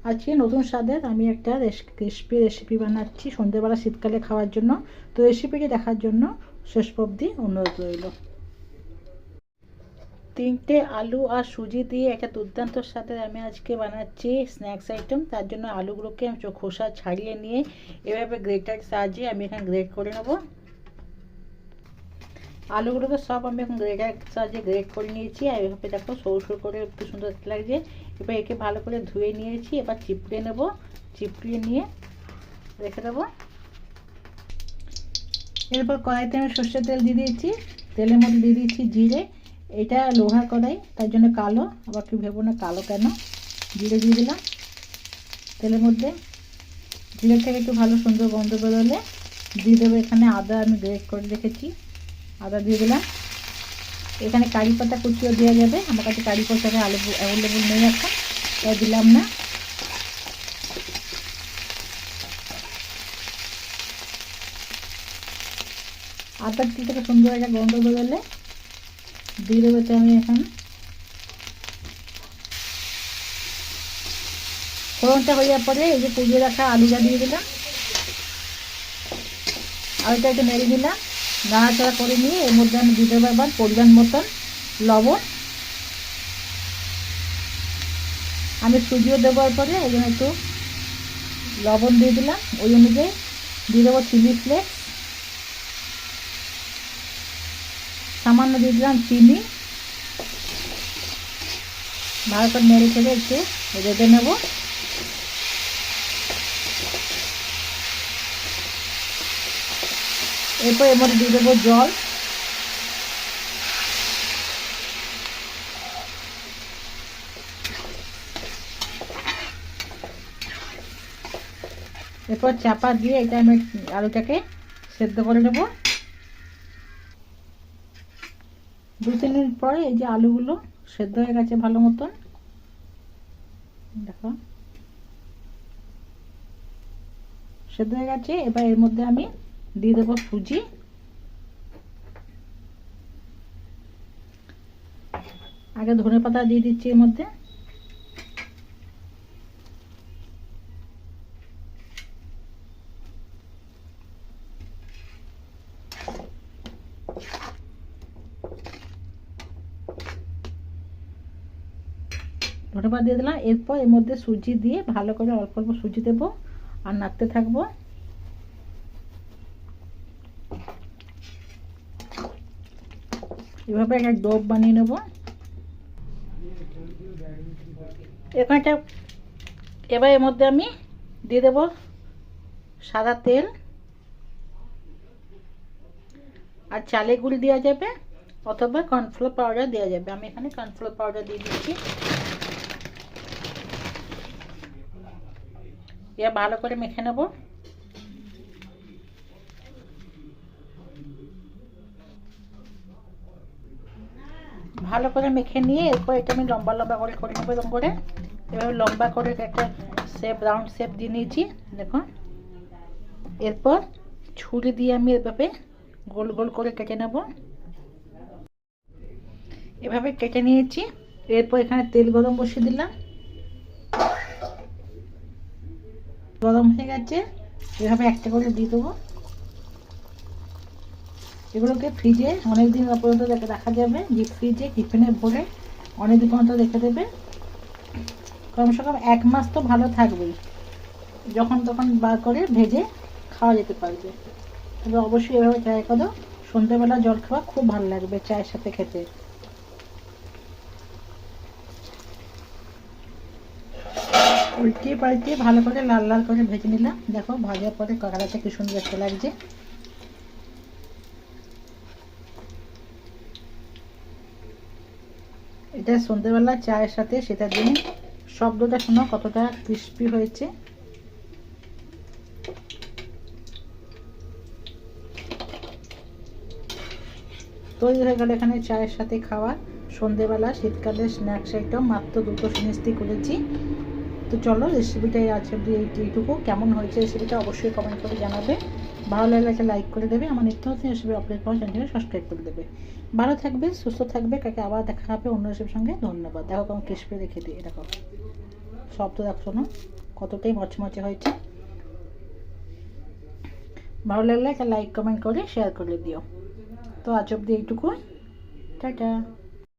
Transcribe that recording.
আজকে নতুন স্বাদের আমি একটা ক্রিস্পি রেসিপি বানাচ্ছি সন্ধ্যেবেলা শীতকালে খাওয়ার জন্য। তো রেসিপিটি দেখার জন্য শেষ অবধি অনুরোধ রইল। 3টে আলু আর সুজি দিয়ে একটা দুর্দান্ত স্বাদের আমি আজকে বানাচ্ছি স্ন্যাক্স আইটেম। তার জন্য আলুগুলোকে আমি খোসা ছাড়িয়ে নিয়ে এভাবে গ্রেটারের সাহায্যে আমি এখানে গ্রেট করে নেব। আলুগুলোকে সব আমি এখন গ্রেটারের সাহায্যে গ্রেট করে নিয়েছি। আর এভাবে দেখো সরু সরু করে একটু সুন্দর লাগছে। এবার একে ভালো করে ধুয়ে নিয়েছি। এবার চিপড়ে নেব, চিপড়িয়ে নিয়ে রেখে দেবো। এরপর কড়াইতে আমি সর্ষের তেল দিয়ে দিয়েছি। তেলের মধ্যে দিয়ে দিয়েছি জিরে। এটা লোহার কড়াই, তার জন্য কালো, আবার কি ভেবো না কালো কেন। জিরে দিয়ে দিলাম তেলের মধ্যে। জিরে থেকে একটু ভালো সুন্দর গন্ধ বেরোলে দিয়ে দেবো এখানে আদা, আমি গ্রেট করে রেখেছি, আদা দিয়ে দিলাম। এখানে কারি পাতা কুচিও দেওয়া যাবে, আমার কাছে কারি পাতা অ্যাভেলেবল নেই এখন, তাই দিলাম না। আদার থেকে সুন্দর একটা গন্ধ বেরোলে দিয়ে দেবো আমি এখন ফোড়নটা হয়ে যাওয়ার পরে এই যে কুজিয়ে রাখা আলুটা দিয়ে দিলাম। আলুটা একটু নেড়ে দিলাম, নাড়াচাড়া করে নিয়ে এর মধ্যে আমি দিয়ে দেবো এবার পরিমাণ মতন লবণ। আমি সুজিও দেওয়ার পরে ওই জন্য একটু লবণ দিয়ে দিলাম। ওই অনুযায়ী দিয়ে দেবো চিলি ফ্লেক্স, সামান্য দিয়ে দিলাম চিনি। ভালো করে নেড়ে ছেড়ে একটু রেঁধে নেব। এরপর এর মধ্যে দিয়ে দেবো জল। এরপর চাপা দিয়ে এটা আমি আলুটাকে সেদ্ধ করে নেব। 2-3 মিনিট পরে এই যে আলুগুলো সেদ্ধ হয়ে গেছে ভালো মতন, দেখো সেদ্ধ হয়ে গেছে। এবার এর মধ্যে আমি দিয়ে দেবো সুজি। আগে ধনেপাতা দিয়ে দিচ্ছি এর মধ্যে। ধনেপাতা দিয়ে দিলাম। এরপর এর মধ্যে সুজি দিয়ে ভালো করে অল্প অল্প সুজি দেবো আর নাড়তে থাকবো। এভাবে একটা ডো বানিয়ে নেব। এখানটা এবার এর মধ্যে আমি দিয়ে দেবো সাদা তেল আর চালের গুঁড়ি দেওয়া যাবে অথবা কর্নফ্লোর পাউডার দেওয়া যাবে। আমি এখানে কর্নফ্লোর পাউডার দিয়ে দিচ্ছি। এবার ভালো করে মেখে নেব। ভালো করে মেখে নিয়ে এরপর এটা আমি লম্বা লম্বা করে করে নেবো। এরকম করে এভাবে লম্বা করে একটা শেপ, রাউন্ড শেপ দিয়ে নিয়েছি দেখুন। এরপর ছুরি দিয়ে আমি এভাবে গোল গোল করে কেটে নেব। এভাবে কেটে নিয়েছি। এরপর এখানে তেল গরম বসিয়ে দিলাম, গরম হয়ে গেছে। এভাবে একটা করে দিয়ে দেবো। এগুলোকে ফ্রিজে অনেকদিন পর্যন্ত রাখা যাবে, ডিপ ফ্রিজে টিফিনে ভরে অনেকদিন পর্যন্ত রেখে দেবে। কমসে কম 1 মাস তো ভালো থাকবেই, যখন তখন বার করে ভেজে খাওয়া যেতে পারবে। তবে অবশ্যই এভাবে ট্রাই করো, সন্ধ্যেবেলা জল খাওয়া খুব ভালো লাগবে চায়ের সাথে খেতে। উল্টিয়ে পাল্টিয়ে ভালো করে লাল লাল করে ভেজে নিলাম। দেখো ভাজার পরে কালারটা কি সুন্দর দেখতে লাগছে। এটা সন্ধ্যেবেলা চায়ের সাথে সেটা দিন। শব্দটা শোনো কতটা ক্রিস্পি হয়েছে। তৈরি হয়ে গেল এখানে চায়ের সাথে খাওয়া সন্ধ্যেবেলা শীতকালের স্ন্যাক্স আইটেম। মাত্র 2টো জিনিস দিয়ে করেছি। তো চলো রেসিপিটাই আছে এইটুকু। কেমন হয়েছে রেসিপিটা অবশ্যই কমেন্ট করে জানাবে। ভালো লাগলে একটা লাইক করে দেবে। আমার নিত্য নতুন রেসিপি আপলোড পাওয়ার চ্যানেলকে সাবস্ক্রাইব করে দেবে। ভালো থাকবে, সুস্থ থাকবে। কাকে আবার দেখা হবে অন্য রেসিপির সঙ্গে। ধন্যবাদ। দেখো কেমন ক্রিস্পি রেখে দিই, দেখো। শব্দ দেখছো না কতটাই মচমচে হয়েছে। ভালো লাগলে একটা লাইক কমেন্ট করে শেয়ার করে দিও। তো আজ অব্দি এইটুকু, টাটা।